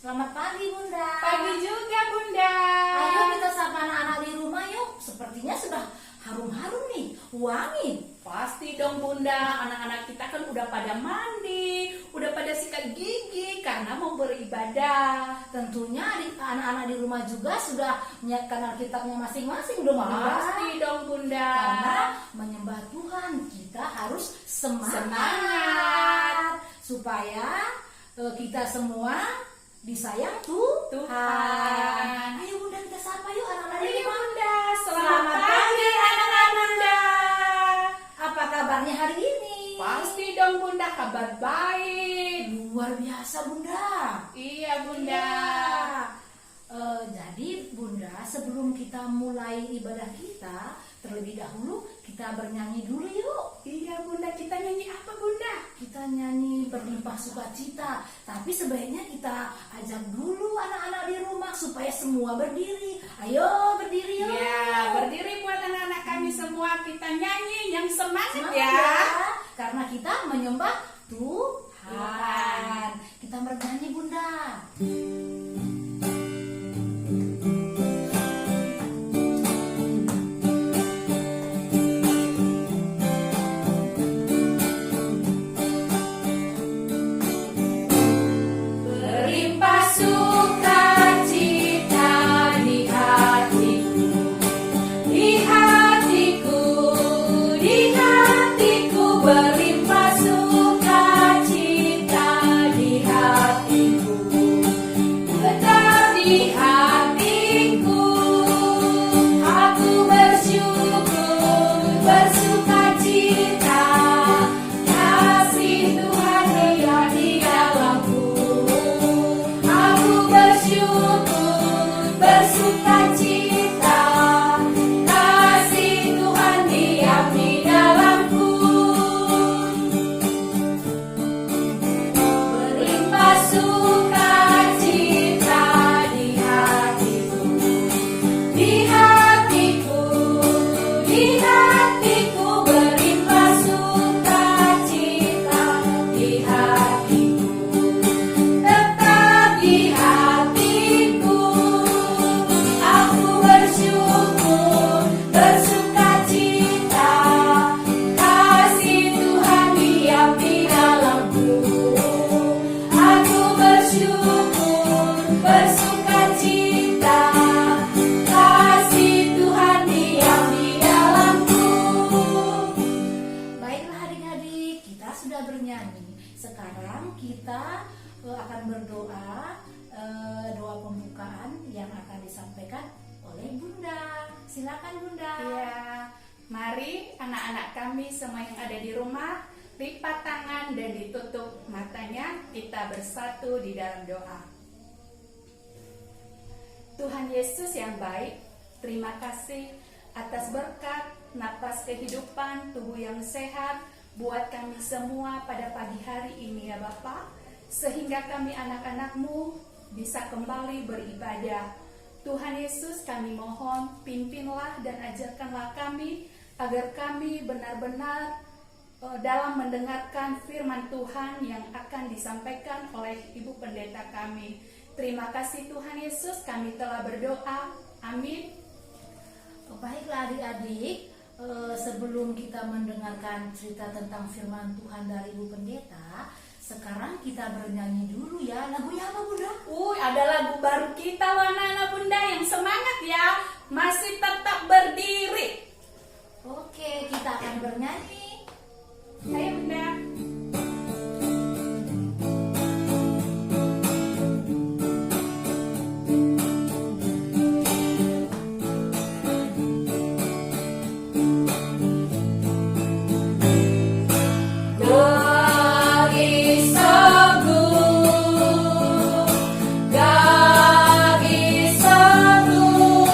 Selamat pagi Bunda. Pagi juga Bunda. Ayo kita sapa anak-anak di rumah yuk. Sepertinya sudah harum-harum nih, wangi. Pasti dong Bunda, anak-anak kita kan udah pada mandi, udah pada sikat gigi karena mau beribadah. Tentunya anak-anak di rumah juga sudah menyiapkan Alkitabnya masing-masing dong Bunda. Pasti dong Bunda. Karena menyembah Tuhan kita harus semangat. Supaya kita semua disayang Tuhan. Ayo Bunda kita sapa yuk anak-anak di Ayo rumah. Bunda, Selamat selamat pagi anak-anak Bunda. Apa kabarnya hari ini? Pasti dong Bunda, kabar baik. Luar biasa Bunda. Iya Bunda. Jadi Bunda, sebelum kita mulai ibadah kita, terlebih dahulu kita bernyanyi dulu yuk. Iya Bunda, kita nyanyi apa Bunda? Kita nyanyi berlimpah sukacita. Tapi sebaiknya kita ajak dulu anak-anak di rumah supaya semua berdiri. Ayo berdiri yuk. Ya, berdiri buat anak-anak kami semua, kita nyanyi yang semangat Semangat ya. Karena kita menyembah Tuhan. Kita bernyanyi Bunda. Berlimpah sukacita di hatiku, di hatiku, di hatiku. Berlimpah sukacita di hatiku, tetap di hatiku. Aku bersyukur, bersukacita, kasih Tuhan diam di dalamku. Aku bersyukur, bersukacita, kasih Tuhan diam di dalamku. Berlimpah sukacita di hatiku, di hatiku, di hatiku. Berlimpah sukacita di hatiku, tetap di hatiku. Aku bersyukur, bersukacita, kasih Tuhan diam di dalamku. Aku bersyukur, bersukacita, kasih Tuhan diam di dalamku. Baiklah adik-adik, kita sudah bernyanyi. Sekarang kita akan berdoa, doa pembukaan yang akan disampaikan oleh Bunda. Silakan Bunda. Ya, mari anak-anak kami semua yang ada di rumah lipat tangan dan ditutup matanya. Kita bersatu di dalam doa. Tuhan Yesus yang baik, terima kasih atas berkat, napas kehidupan, tubuh yang sehat buat kami semua pada pagi hari ini ya Bapa, sehingga kami anak-anak-Mu bisa kembali beribadah. Tuhan Yesus, kami mohon pimpinlah dan ajarkanlah kami agar kami benar-benar dalam mendengarkan firman Tuhan yang akan disampaikan oleh Ibu Pendeta kami. Terima kasih Tuhan Yesus, kami telah berdoa. Amin. Baiklah adik-adik, sebelum kita mendengarkan cerita tentang firman Tuhan dari Ibu Pendeta, sekarang kita bernyanyi dulu ya. Lagunya apa Bunda? Ada lagu baru kita loh anak-anak Bunda, yang semangat ya. Masih tetap berdiri. Oke, kita akan bernyanyi. Ayo Bunda. Gadis Agung, gadis Agung,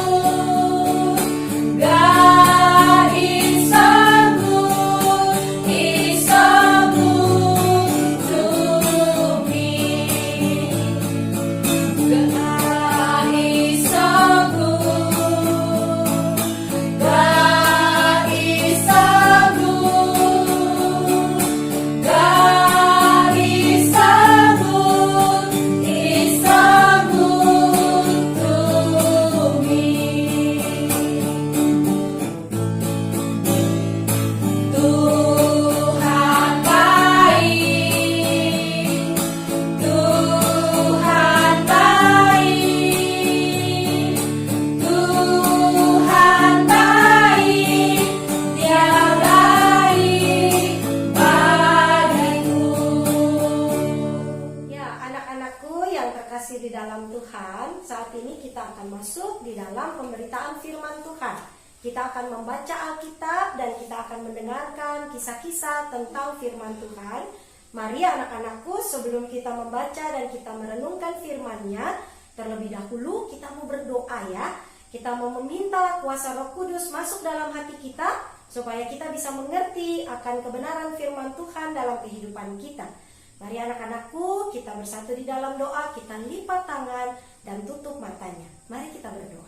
anak-anakku yang terkasih di dalam Tuhan, saat ini kita akan masuk di dalam pemberitaan firman Tuhan. Kita akan membaca Alkitab dan kita akan mendengarkan kisah-kisah tentang firman Tuhan. Mari anak-anakku, sebelum kita membaca dan kita merenungkan firman-Nya, terlebih dahulu kita mau berdoa ya. Kita mau meminta kuasa Roh Kudus masuk dalam hati kita, supaya kita bisa mengerti akan kebenaran firman Tuhan dalam kehidupan kita. Mari anak-anakku, kita bersatu di dalam doa, kita lipat tangan dan tutup matanya. Mari kita berdoa.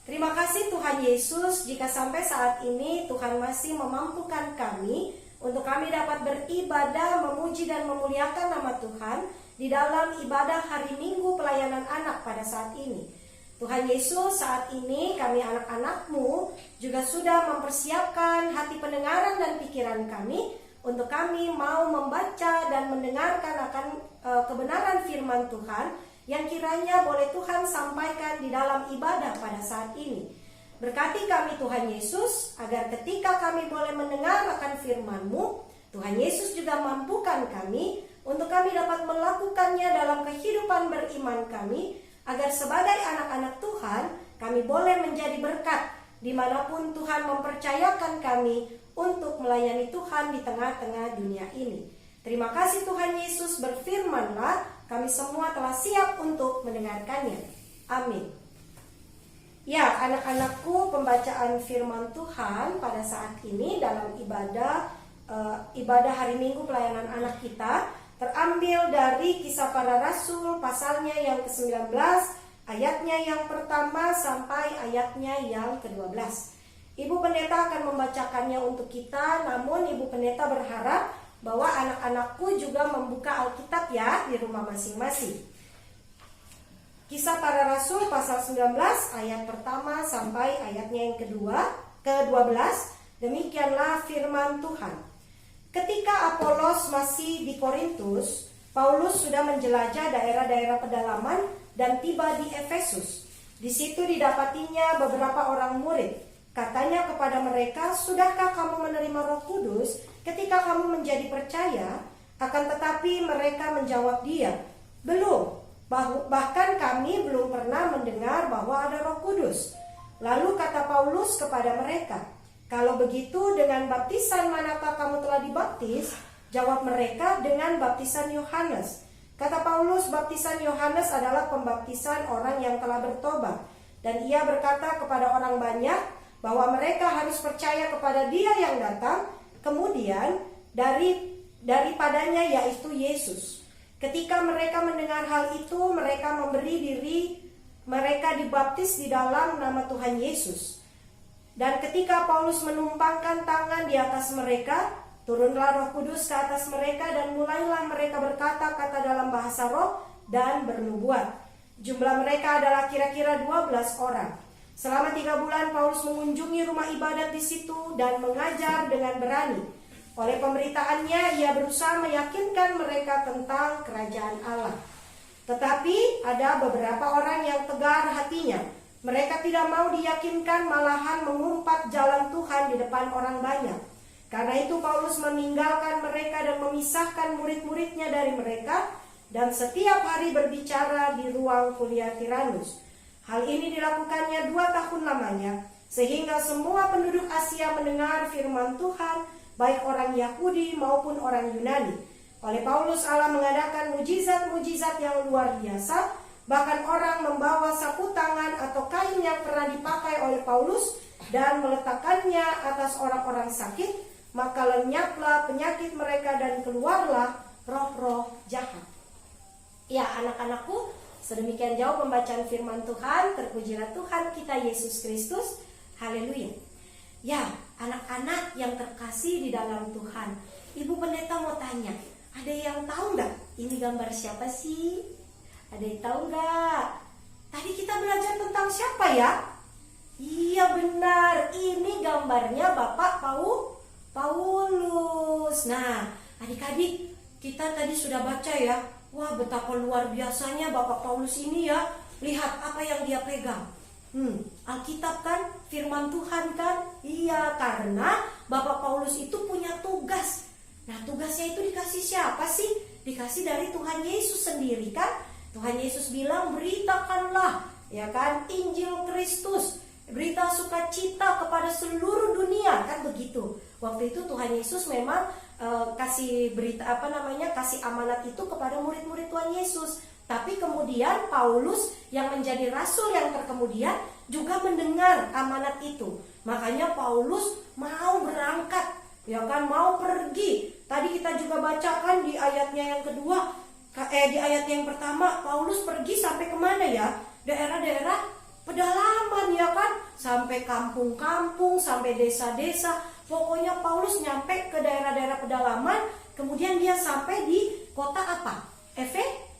Terima kasih Tuhan Yesus, jika sampai saat ini Tuhan masih memampukan kami untuk kami dapat beribadah, memuji dan memuliakan nama Tuhan di dalam ibadah hari Minggu pelayanan anak pada saat ini. Tuhan Yesus, saat ini kami anak-anak-Mu juga sudah mempersiapkan hati pendengaran dan pikiran kami untuk kami mau membaca dan mendengarkan akan kebenaran firman Tuhan yang kiranya boleh Tuhan sampaikan di dalam ibadah pada saat ini. Berkati kami Tuhan Yesus, agar ketika kami boleh mendengar akan firman-Mu, Tuhan Yesus juga mampukan kami untuk kami dapat melakukannya dalam kehidupan beriman kami, agar sebagai anak-anak Tuhan kami boleh menjadi berkat dimanapun Tuhan mempercayakan kami untuk melayani Tuhan di tengah-tengah dunia ini. Terima kasih Tuhan Yesus, berfirman-Lah, kami semua telah siap untuk mendengarkannya. Amin. Ya, anak-anakku, pembacaan firman Tuhan pada saat ini dalam ibadah hari Minggu pelayanan anak kita terambil dari Kisah Para Rasul pasalnya yang ke-19, ayatnya yang pertama sampai ayatnya yang ke-12. Ibu Pendeta akan membacakannya untuk kita, namun Ibu Pendeta berharap bahwa anak-anakku juga membuka Alkitab ya di rumah masing-masing. Kisah Para Rasul pasal 19 ayat pertama sampai ayatnya yang ke-12. Demikianlah firman Tuhan. Ketika Apolos masih di Korintus, Paulus sudah menjelajah daerah-daerah pedalaman dan tiba di Efesus. Di situ didapatinya beberapa orang murid. Katanya kepada mereka, "Sudahkah kamu menerima Roh Kudus ketika kamu menjadi percaya?" Akan tetapi mereka menjawab dia, "Belum, bahkan kami belum pernah mendengar bahwa ada Roh Kudus." Lalu kata Paulus kepada mereka, "Kalau begitu dengan baptisan manakah kamu telah dibaptis?" Jawab mereka, "Dengan baptisan Yohanes." Kata Paulus, "Baptisan Yohanes adalah pembaptisan orang yang telah bertobat." Dan ia berkata kepada orang banyak bahwa mereka harus percaya kepada Dia yang datang kemudian daripadanya, yaitu Yesus. Ketika mereka mendengar hal itu, mereka memberi diri mereka dibaptis di dalam nama Tuhan Yesus. Dan ketika Paulus menumpangkan tangan di atas mereka, turunlah Roh Kudus ke atas mereka dan mulailah mereka berkata-kata dalam bahasa roh dan bernubuat. Jumlah mereka adalah kira-kira 12 orang. Selama 3 bulan Paulus mengunjungi rumah ibadat di situ dan mengajar dengan berani. Oleh pemberitaannya ia berusaha meyakinkan mereka tentang kerajaan Allah. Tetapi ada beberapa orang yang tegar hatinya. Mereka tidak mau diyakinkan, malahan mengumpat jalan Tuhan di depan orang banyak. Karena itu Paulus meninggalkan mereka dan memisahkan murid-muridnya dari mereka, dan setiap hari berbicara di ruang kuliah Tiranus. Hal ini dilakukannya 2 tahun lamanya, sehingga semua penduduk Asia mendengar firman Tuhan, baik orang Yahudi maupun orang Yunani. Oleh Paulus Allah mengadakan mujizat-mujizat yang luar biasa, bahkan orang membawa sapu tangan atau kain yang pernah dipakai oleh Paulus dan meletakkannya atas orang-orang sakit, maka lenyaplah penyakit mereka dan keluarlah roh-roh jahat. Ya anak-anakku, sedemikian jauh pembacaan firman Tuhan. Terpujilah Tuhan kita Yesus Kristus. Haleluya. Ya, anak-anak yang terkasih di dalam Tuhan, Ibu Pendeta mau tanya, ada yang tahu nggak ini gambar siapa sih? Ada yang tahu nggak? Tadi kita belajar tentang siapa ya? Iya benar, ini gambarnya Bapak Paulus. Nah, adik-adik, kita tadi sudah baca ya. Wah, betapa luar biasanya Bapak Paulus ini ya. Lihat apa yang dia pegang. Alkitab kan, firman Tuhan kan. Iya, karena Bapak Paulus itu punya tugas. Nah, tugasnya itu dikasih siapa sih? dikasih dari Tuhan Yesus sendiri kan. Tuhan Yesus bilang beritakanlah ya kan Injil Kristus, berita sukacita kepada seluruh dunia kan begitu. Waktu itu Tuhan Yesus memang kasih berita kasih amanat itu kepada murid-murid Tuhan Yesus. Tapi kemudian Paulus yang menjadi rasul yang terkemudian juga mendengar amanat itu. Makanya Paulus mau berangkat, ya kan, mau pergi. Tadi kita juga bacakan di ayatnya yang kedua, di ayat yang pertama, Paulus pergi sampai kemana ya? Daerah-daerah pedalaman ya kan, sampai kampung-kampung, sampai desa-desa. Pokoknya Paulus nyampe ke daerah-daerah pedalaman, kemudian dia sampai di kota apa?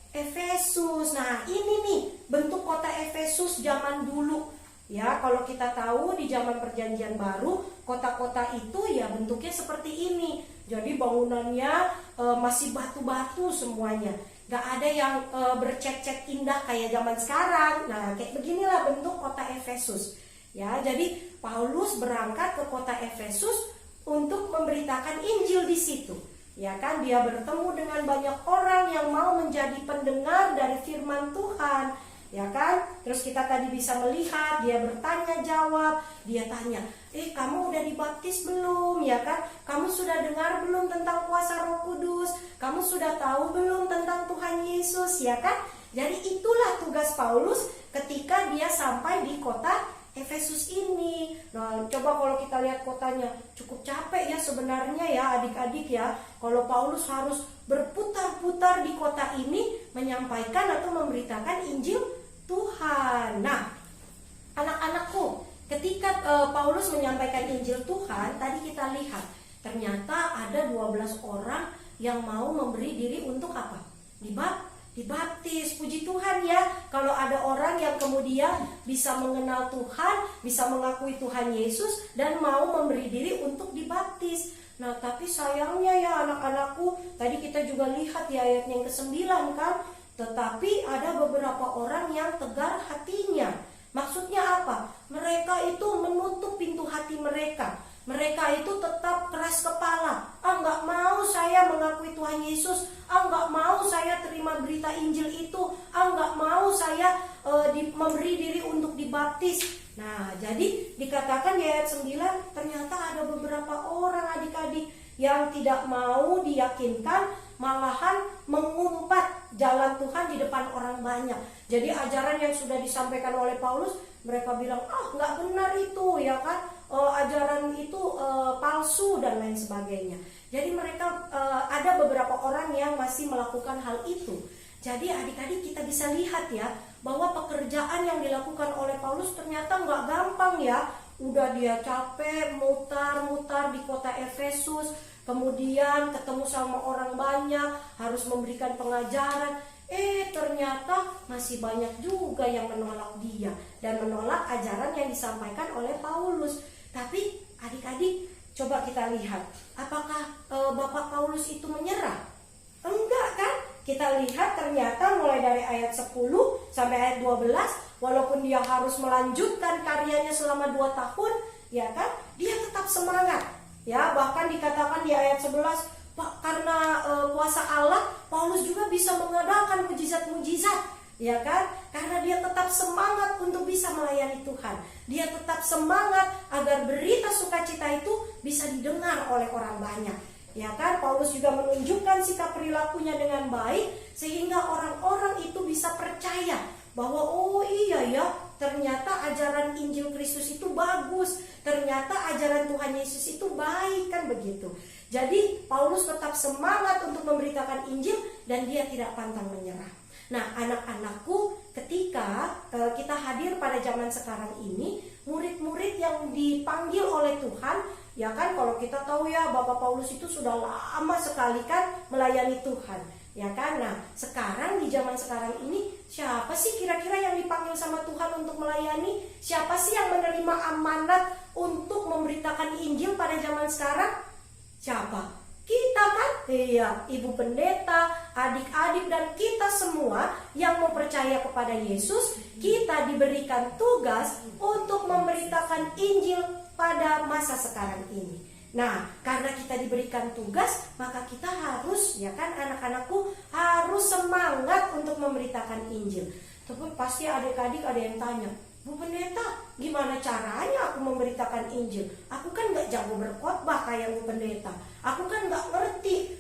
Efesus. Nah, ini nih bentuk kota Efesus zaman dulu. Ya, kalau kita tahu di zaman Perjanjian Baru, kota-kota itu ya bentuknya seperti ini. Jadi bangunannya masih batu-batu semuanya. Gak ada yang bercat-cat indah kayak zaman sekarang. Nah, kayak beginilah bentuk kota Efesus. Ya, jadi Paulus berangkat ke kota Efesus untuk memberitakan Injil di situ. Ya kan, dia bertemu dengan banyak orang yang mau menjadi pendengar dari firman Tuhan. Ya kan, terus kita tadi bisa melihat dia bertanya jawab. Dia tanya, kamu udah dibaptis belum? Ya kan, kamu sudah dengar belum tentang kuasa Roh Kudus? Kamu sudah tahu belum tentang Tuhan Yesus? Ya kan, jadi itulah tugas Paulus ketika dia sampai di kota Efesus ini. Nah, coba kalau kita lihat kotanya, cukup capek ya sebenarnya ya adik-adik ya. Kalau Paulus harus berputar-putar di kota ini menyampaikan atau memberitakan Injil Tuhan. Nah, anak-anakku, ketika Paulus menyampaikan Injil Tuhan, tadi kita lihat ternyata ada 12 orang yang mau memberi diri untuk apa? Dibaptis. Puji Tuhan ya, kalau ada orang yang kemudian bisa mengenal Tuhan, bisa mengakui Tuhan Yesus dan mau memberi diri untuk dibaptis. Nah, tapi sayangnya ya anak-anakku, tadi kita juga lihat di ayat yang ke-9 kan, tetapi ada beberapa orang yang tegar hatinya. Maksudnya apa? Mereka itu menutup pintu hati mereka. Mereka itu tetap keras kepala. Nggak mau saya mengakui Tuhan Yesus. Nggak mau saya terima berita Injil itu. Nggak mau saya memberi diri untuk dibaptis. Nah, jadi dikatakan di ayat 9, ternyata ada beberapa orang adik-adik yang tidak mau diyakinkan, malahan mengumpat jalan Tuhan di depan orang banyak. Jadi ajaran yang sudah disampaikan oleh Paulus, mereka bilang, nggak benar itu ya kan, ajaran itu palsu dan lain sebagainya. Jadi mereka ada beberapa orang yang masih melakukan hal itu. Jadi adik-adik kita bisa lihat ya, bahwa pekerjaan yang dilakukan oleh Paulus ternyata nggak gampang ya. Udah dia capek mutar-mutar di kota Efesus, kemudian ketemu sama orang banyak, harus memberikan pengajaran. Ternyata masih banyak juga yang menolak dia dan menolak ajaran yang disampaikan oleh Paulus. Tapi adik-adik, coba kita lihat, apakah Bapak Paulus itu menyerah? Enggak kan? Kita lihat ternyata mulai dari ayat 10 sampai ayat 12, walaupun dia harus melanjutkan karyanya selama 2 tahun, ya kan, dia tetap semangat. Ya, bahkan dikatakan di ayat 11, karena kuasa Allah, Paulus juga bisa mengadakan mujizat-mujizat, ya kan? Karena dia tetap semangat untuk bisa melayani Tuhan. Dia tetap semangat agar berita sukacita itu bisa didengar oleh orang banyak. Ya kan? Paulus juga menunjukkan sikap perilakunya dengan baik sehingga orang-orang itu bisa percaya bahwa oh iya ya, ternyata ajaran Injil Kristus itu bagus, ternyata ajaran Tuhan Yesus itu baik, kan begitu. Jadi Paulus tetap semangat untuk memberitakan Injil dan dia tidak pantang menyerah. Nah, anak-anakku, ketika kita hadir pada zaman sekarang ini, murid-murid yang dipanggil oleh Tuhan, ya kan, kalau kita tahu ya, Bapak Paulus itu sudah lama sekali kan melayani Tuhan, ya kan. Nah, sekarang di zaman sekarang ini, siapa sih kira-kira yang dipanggil sama Tuhan untuk melayani? Siapa sih yang menerima amanat untuk memberitakan Injil pada zaman sekarang? Siapa? Kita kan? Iya, ibu pendeta, adik-adik dan kita semua yang mau percaya kepada Yesus, kita diberikan tugas untuk memberitakan Injil pada masa sekarang ini. Nah, karena kita diberikan tugas, maka kita harus, ya kan anak-anakku, harus semangat untuk memberitakan Injil. Tapi pasti adik-adik ada yang tanya, Bu Pendeta, gimana caranya aku memberitakan Injil? Aku kan gak jago berkhotbah kayak Bu Pendeta. Aku kan gak ngerti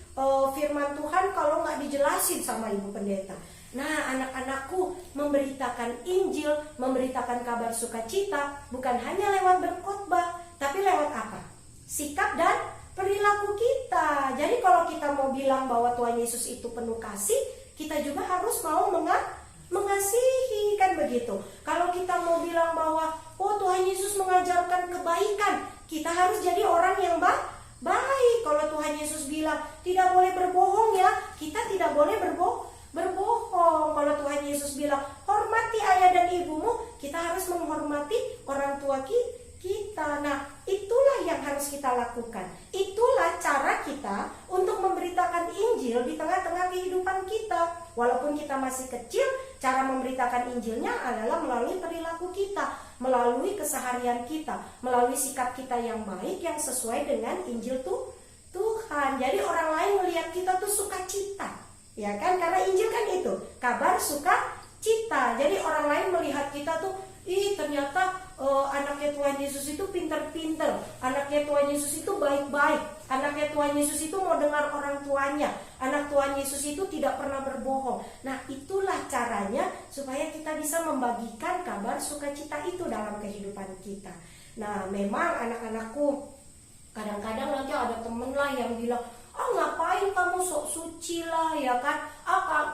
firman Tuhan kalau gak dijelasin sama Ibu Pendeta. Nah, anak-anakku, memberitakan Injil, memberitakan kabar sukacita bukan hanya lewat berkhotbah, tapi lewat apa? Sikap dan perilaku kita. Jadi kalau kita mau bilang bahwa Tuhan Yesus itu penuh kasih, kita juga harus mau mengasihi, kan begitu. Kalau kita mau bilang bahwa Tuhan Yesus mengajarkan kebaikan, kita harus jadi orang yang baik. Kalau Tuhan Yesus bilang tidak boleh berbohong ya, kita tidak boleh berbohong. Kalau Tuhan Yesus bilang hormati ayah dan ibumu, kita harus menghormati orang tua kita. Nah, itulah yang harus kita lakukan. Itulah cara kita untuk memberitakan Injil di tengah-tengah kehidupan kita. Walaupun kita masih kecil, cara memberitakan Injilnya adalah melalui perilaku kita, melalui keseharian kita, melalui sikap kita yang baik yang sesuai dengan Injil Tuhan. Jadi orang lain melihat kita tuh sukacita, ya kan? Karena Injil kan itu, kabar sukacita. Jadi orang lain melihat kita tuh, ternyata anaknya Tuhan Yesus itu pinter-pinter, anaknya Tuhan Yesus itu baik-baik, anaknya Tuhan Yesus itu mau dengar orang tuanya, anak Tuhan Yesus itu tidak pernah berbohong. Nah, itulah caranya supaya kita bisa membagikan kabar sukacita itu dalam kehidupan kita. Nah, memang anak-anakku, kadang-kadang nanti ada temen lah yang bilang, ngapain kamu sok suci lah, ya kan,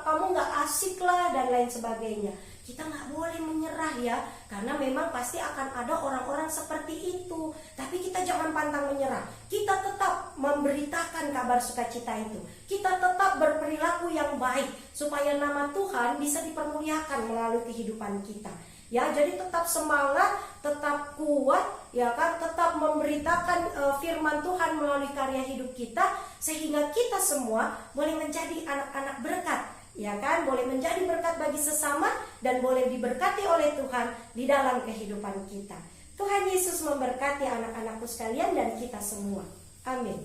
kamu gak asik lah, dan lain sebagainya. Kita nggak boleh menyerah ya, karena memang pasti akan ada orang-orang seperti itu. Tapi kita jangan pantang menyerah. Kita tetap memberitakan kabar sukacita itu. Kita tetap berperilaku yang baik supaya nama Tuhan bisa dipermuliakan melalui kehidupan kita. Ya, jadi tetap semangat, tetap kuat, ya kan, tetap memberitakan firman Tuhan melalui karya hidup kita, sehingga kita semua boleh menjadi anak-anak berkat. Ya kan, boleh menjadi berkat bagi sesama dan boleh diberkati oleh Tuhan di dalam kehidupan kita. Tuhan Yesus memberkati anak-anakku sekalian dan kita semua. Amin.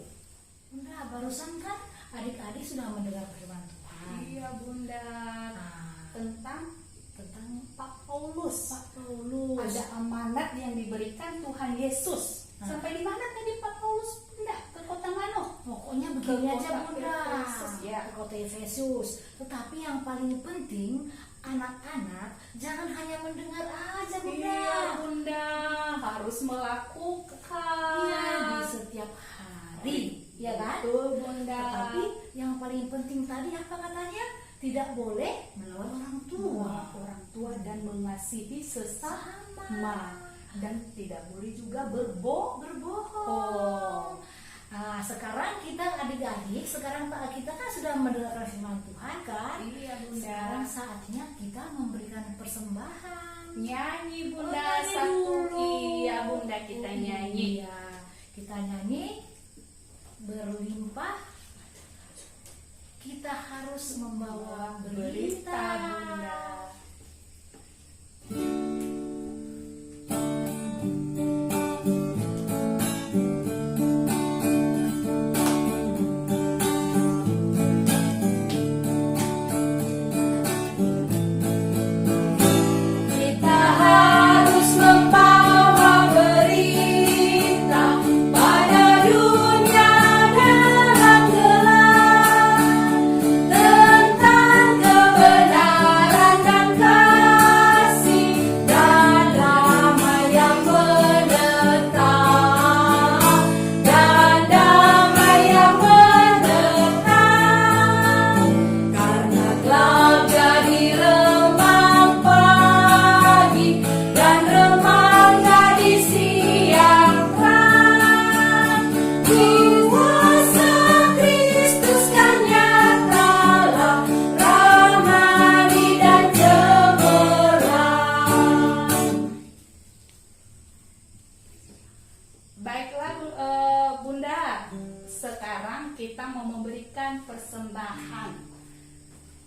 Bunda, barusan kan adik-adik sudah mendengar firman Tuhan. Iya Bunda. Tentang Pak Paulus. Ada amanat yang diberikan Tuhan Yesus. Sampai di mana tadi Pak Paulus? Bunda, ke kota mana? Pokoknya begini Ke aja kota Bunda, Efesus, ya. ke kota Efesus. Tetapi yang paling penting, anak-anak jangan hanya mendengar aja Bunda. Iya Bunda, harus melakukan. Iya, di setiap hari, ya kan? Betul Bunda. Tetapi yang paling penting tadi apa katanya? Tidak boleh melawan orang tua dan mengasihi sesama. Dan tidak boleh juga berbohong. Sekarang kita adik-adik, kita kan sudah mendengarkan firman Tuhan kan? Iya Bunda. Sekarang saatnya kita memberikan persembahan. Nyanyi Bunda, nyanyi satu. dulu. Iya Bunda, kita nyanyi. Iya, kita nyanyi berlimpah. Kita harus membawa berita Bunda.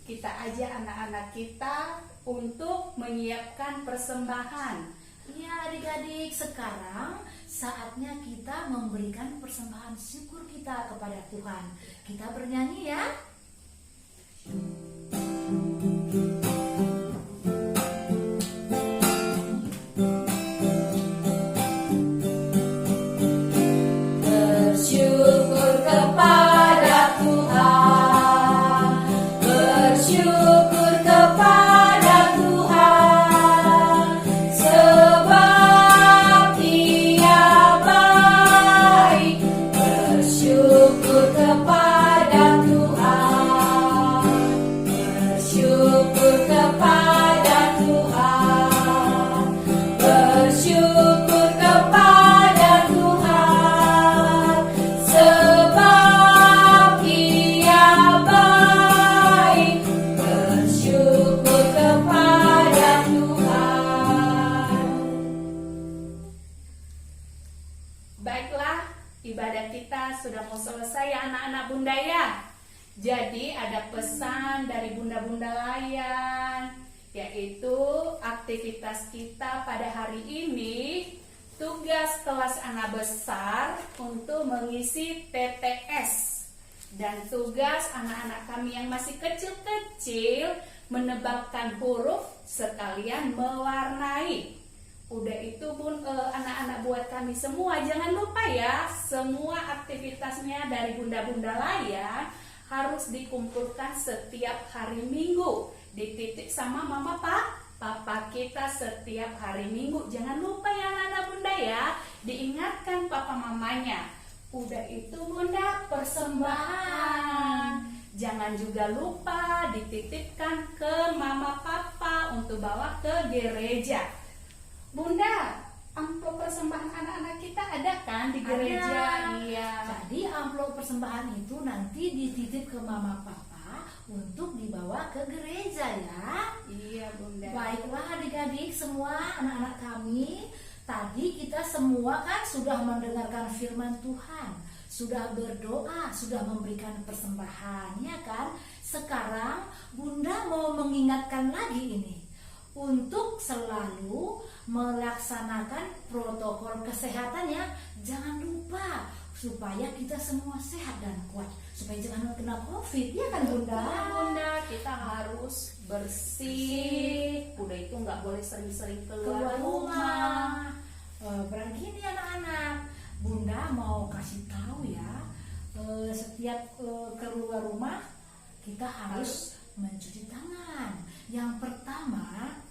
Kita ajak anak-anak kita untuk menyiapkan persembahan. Iya adik-adik, sekarang saatnya kita memberikan persembahan syukur kita kepada Tuhan. Kita bernyanyi ya. Bersyukur kepada Tuhan, bersyukur kepada Tuhan, sebab Dia baik. Bersyukur kepada Tuhan, bersyukur kepada Tuhan, bersyukur kepada Tuhan, sebab Dia baik. Bersyukur kepada Tuhan. Baiklah, ibadah kita sudah mau selesai ya anak-anak Bunda ya. Jadi ada pesan dari bunda-bunda layan, yaitu aktivitas kita pada hari ini, tugas kelas anak besar untuk mengisi TTS, dan tugas anak-anak kami yang masih kecil-kecil menebakkan huruf sekalian mewarnai. Udah itu Bun, anak-anak buat kami semua, jangan lupa ya, semua aktivitasnya dari bunda-bunda layan harus dikumpulkan setiap hari Minggu, dititik sama mama papa kita setiap hari Minggu. Jangan lupa ya anak-anak Bunda ya, diingatkan papa mamanya. Udah itu Bunda, persembahan jangan juga lupa dititipkan ke mama papa untuk bawa ke gereja. Bunda, amplop persembahan anak-anak kita ada kan di gereja? Ada. Iya. Jadi amplop persembahan itu nanti dititip ke mama papa untuk dibawa ke gereja ya. Iya Bunda. Baiklah adik-adik semua, anak-anak kami, tadi kita semua kan sudah mendengarkan firman Tuhan, sudah berdoa, sudah memberikan persembahan, ya kan? Sekarang Bunda mau mengingatkan lagi ini, untuk selalu melaksanakan protokol kesehatannya. Jangan lupa supaya kita semua sehat dan kuat, supaya jangan kena COVID, ya kan Bunda? Betul, Bunda, kita harus bersih. Udah itu nggak boleh sering-sering keluar rumah. Begini anak-anak, Bunda mau kasih tahu ya, setiap keluar rumah kita harus mencuci tangan. Yang pertama,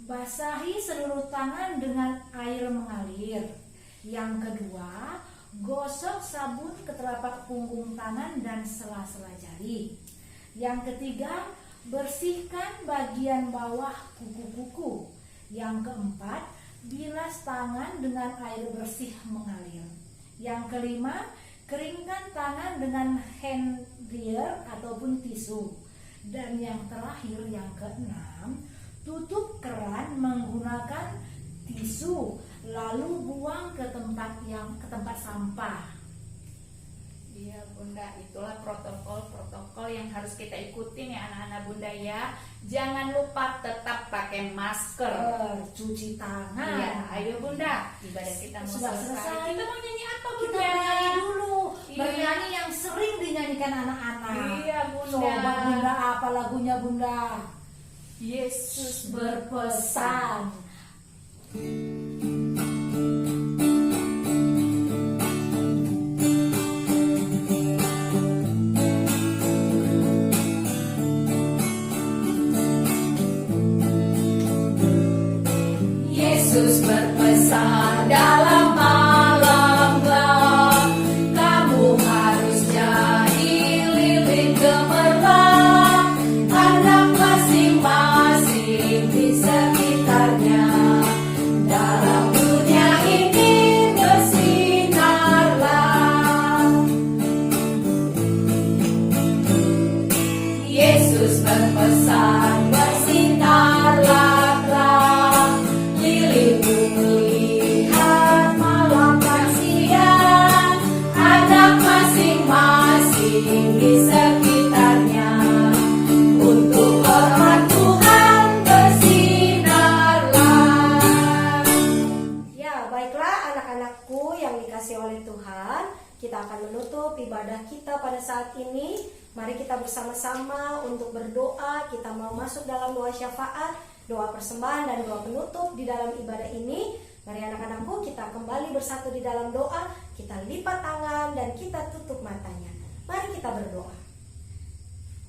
basahi seluruh tangan dengan air mengalir. Yang kedua, gosok sabun ke telapak punggung tangan dan sela-sela jari. Yang ketiga, bersihkan bagian bawah kuku-kuku. Yang keempat, bilas tangan dengan air bersih mengalir. Yang kelima, keringkan tangan dengan hand dryer ataupun tisu. Dan yang terakhir, yang keenam, tutup keran menggunakan tisu, lalu buang ke tempat sampah. Iya Bunda, itulah protokol yang harus kita ikutin ya anak-anak Bunda ya. Jangan lupa tetap pakai masker, Cuci tangan. Iya, ayo Bunda, ibadah kita mau Sudah selesai. Kita mau nyanyi apa Kita Bunda? bernyanyi dulu, Iya. bernyanyi yang sering dinyanyikan anak-anak. Iya Bunda. Coba Bunda, apa lagunya Bunda? Yesus Berpesan. Yesus berpesan dalam malam gelap, kamu harus jadi lilin gemerlap, anak masing-masing di sekitarnya. Dalam dunia ini bersinarlah. Yesus berpesan, bersinarlah, lilin melihat pada saat ini, mari kita bersama-sama untuk berdoa. Kita mau masuk dalam doa syafaat, doa persembahan dan doa penutup di dalam ibadah ini. Mari anak-anakku, kita kembali bersatu di dalam doa. Kita lipat tangan dan kita tutup matanya. Mari kita berdoa.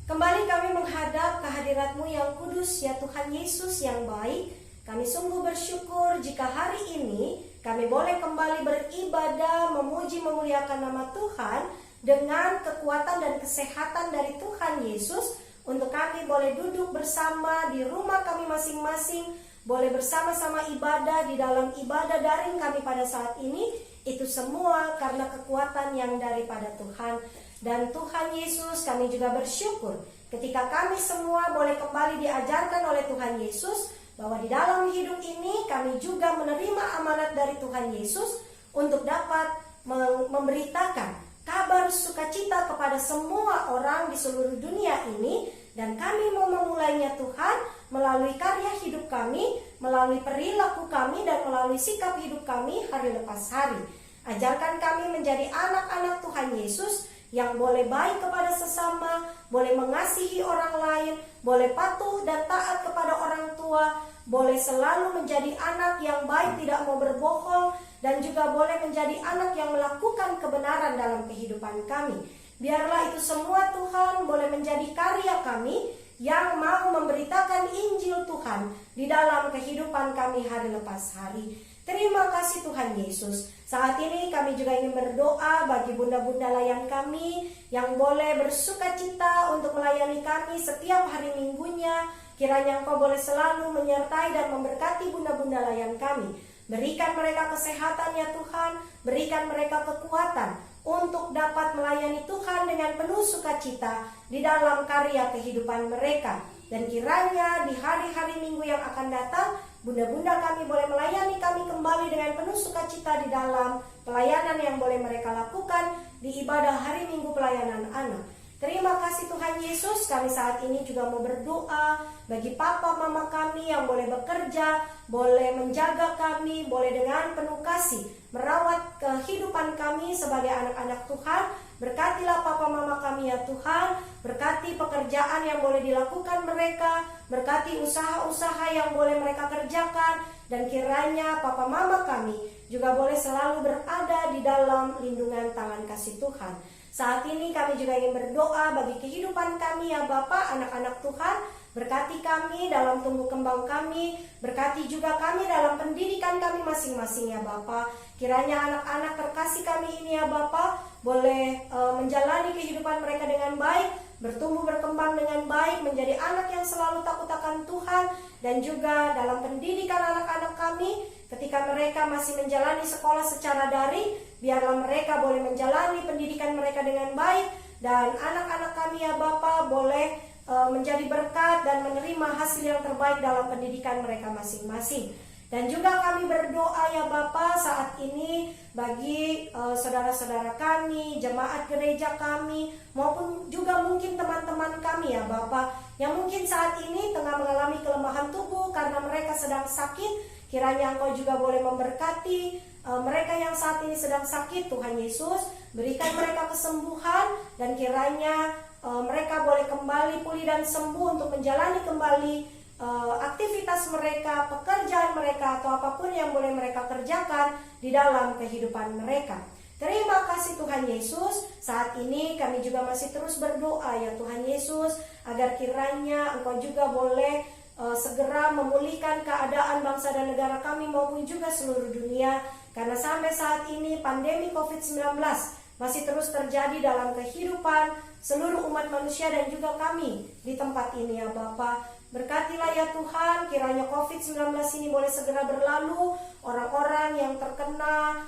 Kembali kami menghadap kehadirat-Mu yang kudus, ya Tuhan Yesus yang baik. Kami sungguh bersyukur jika hari ini kami boleh kembali beribadah, memuji, memuliakan nama Tuhan dengan kekuatan dan kesehatan dari Tuhan Yesus. Untuk kami boleh duduk bersama di rumah kami masing-masing, boleh bersama-sama ibadah di dalam ibadah daring kami pada saat ini. Itu semua karena kekuatan yang daripada Tuhan. Dan Tuhan Yesus, kami juga bersyukur ketika kami semua boleh kembali diajarkan oleh Tuhan Yesus bahwa di dalam hidup ini kami juga menerima amanat dari Tuhan Yesus untuk dapat memberitakan kabar sukacita kepada semua orang di seluruh dunia ini. Dan kami mau memulainya Tuhan melalui karya hidup kami, melalui perilaku kami, dan melalui sikap hidup kami hari lepas hari. Ajarkan kami menjadi anak-anak Tuhan Yesus yang boleh baik kepada sesama, boleh mengasihi orang lain, boleh patuh dan taat kepada orang tua, boleh selalu menjadi anak yang baik, tidak mau berbohong, dan juga boleh menjadi anak yang melakukan kebenaran dalam kehidupan kami. Biarlah itu semua Tuhan boleh menjadi karya kami yang mau memberitakan Injil Tuhan di dalam kehidupan kami hari lepas hari. Terima kasih Tuhan Yesus. Saat ini kami juga ingin berdoa bagi bunda-bunda layan kami yang boleh bersuka-cita untuk melayani kami setiap hari minggunya. Kiranya Engkau boleh selalu menyertai dan memberkati bunda-bunda layan kami. Berikan mereka kesehatan ya Tuhan, berikan mereka kekuatan untuk dapat melayani Tuhan dengan penuh sukacita di dalam karya kehidupan mereka. Dan kiranya di hari-hari minggu yang akan datang, bunda-bunda kami boleh melayani kami kembali dengan penuh sukacita di dalam pelayanan yang boleh mereka lakukan di ibadah hari minggu pelayanan anak. Terima kasih Tuhan Yesus. Kami saat ini juga mau berdoa bagi papa mama kami yang boleh bekerja, boleh menjaga kami, boleh dengan penuh kasih merawat kehidupan kami sebagai anak-anak Tuhan. Berkatilah papa mama kami ya Tuhan, berkati pekerjaan yang boleh dilakukan mereka, berkati usaha-usaha yang boleh mereka kerjakan, dan kiranya papa mama kami juga boleh selalu berada di dalam lindungan tangan kasih Tuhan. Saat ini kami juga ingin berdoa bagi kehidupan kami ya Bapa, anak-anak Tuhan. Berkati kami dalam tumbuh kembang kami, berkati juga kami dalam pendidikan kami masing-masing ya Bapa. Kiranya anak-anak terkasih kami ini ya Bapa boleh menjalani kehidupan mereka dengan baik, bertumbuh berkembang dengan baik, menjadi anak yang selalu takut akan Tuhan. Dan juga dalam pendidikan anak-anak kami, ketika mereka masih menjalani sekolah secara daring, biarlah mereka boleh menjalani pendidikan mereka dengan baik. Dan anak-anak kami ya Bapa boleh menjadi berkat dan menerima hasil yang terbaik dalam pendidikan mereka masing-masing. Dan juga kami berdoa ya Bapa saat ini bagi saudara-saudara kami, jemaat gereja kami, maupun juga mungkin teman-teman kami ya Bapa yang mungkin saat ini tengah mengalami kelemahan tubuh karena mereka sedang sakit. Kiranya Engkau juga boleh memberkati mereka yang saat ini sedang sakit Tuhan Yesus. Berikan mereka kesembuhan dan kiranya mereka boleh kembali pulih dan sembuh untuk menjalani kembali aktivitas mereka, pekerjaan mereka, atau apapun yang boleh mereka kerjakan di dalam kehidupan mereka. Terima kasih Tuhan Yesus. Saat ini kami juga masih terus berdoa ya Tuhan Yesus, agar kiranya Engkau juga boleh segera memulihkan keadaan bangsa dan negara kami maupun juga seluruh dunia. Karena sampai saat ini pandemi COVID-19 masih terus terjadi dalam kehidupan seluruh umat manusia dan juga kami di tempat ini ya Bapa. Berkatilah ya Tuhan, kiranya COVID-19 ini boleh segera berlalu. Orang-orang yang terkena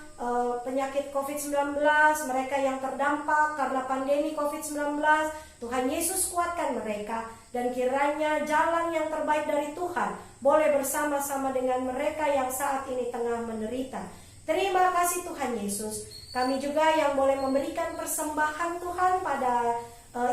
penyakit COVID-19, mereka yang terdampak karena pandemi COVID-19, Tuhan Yesus kuatkan mereka. Dan kiranya jalan yang terbaik dari Tuhan boleh bersama-sama dengan mereka yang saat ini tengah menderita. Terima kasih Tuhan Yesus. Kami juga yang boleh memberikan persembahan Tuhan pada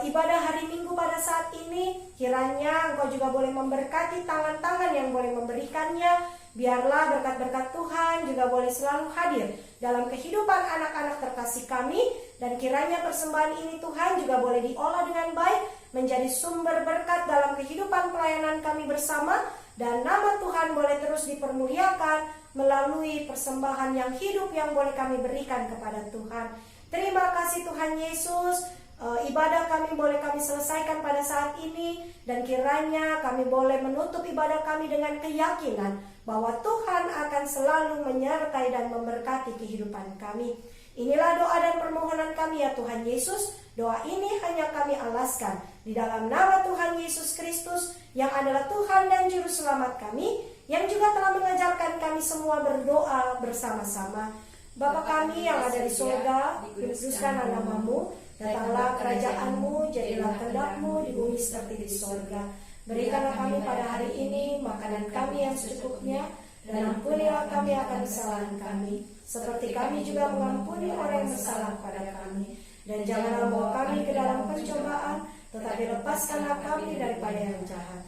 ibadah hari Minggu pada saat ini, kiranya Engkau juga boleh memberkati tangan-tangan yang boleh memberikannya. Biarlah berkat-berkat Tuhan juga boleh selalu hadir dalam kehidupan anak-anak terkasih kami, dan kiranya persembahan ini Tuhan juga boleh diolah dengan baik, menjadi sumber berkat dalam kehidupan pelayanan kami bersama, dan nama Tuhan boleh terus dipermuliakan melalui persembahan yang hidup yang boleh kami berikan kepada Tuhan. Terima kasih Tuhan Yesus. Ibadah kami boleh kami selesaikan pada saat ini, dan kiranya kami boleh menutup ibadah kami dengan keyakinan bahwa Tuhan akan selalu menyertai dan memberkati kehidupan kami. Inilah doa dan permohonan kami ya Tuhan Yesus. Doa ini hanya kami alaskan di dalam nama Tuhan Yesus Kristus yang adalah Tuhan dan Juru Selamat kami, yang juga telah mengajarkan kami semua berdoa bersama-sama. Bapa kami yang ada di surga, dikuduskanlah namamu, datanglah kerajaan-Mu, jadilah kehendak-Mu di bumi seperti di surga. Berikanlah kami pada hari ini makanan kami yang secukupnya, dan ampunilah kami akan kesalahan kami, seperti kami juga mengampuni orang yang bersalah kepada kami. Dan janganlah bawa kami ke dalam pencobaan, tetapi lepaskanlah kami daripada yang jahat.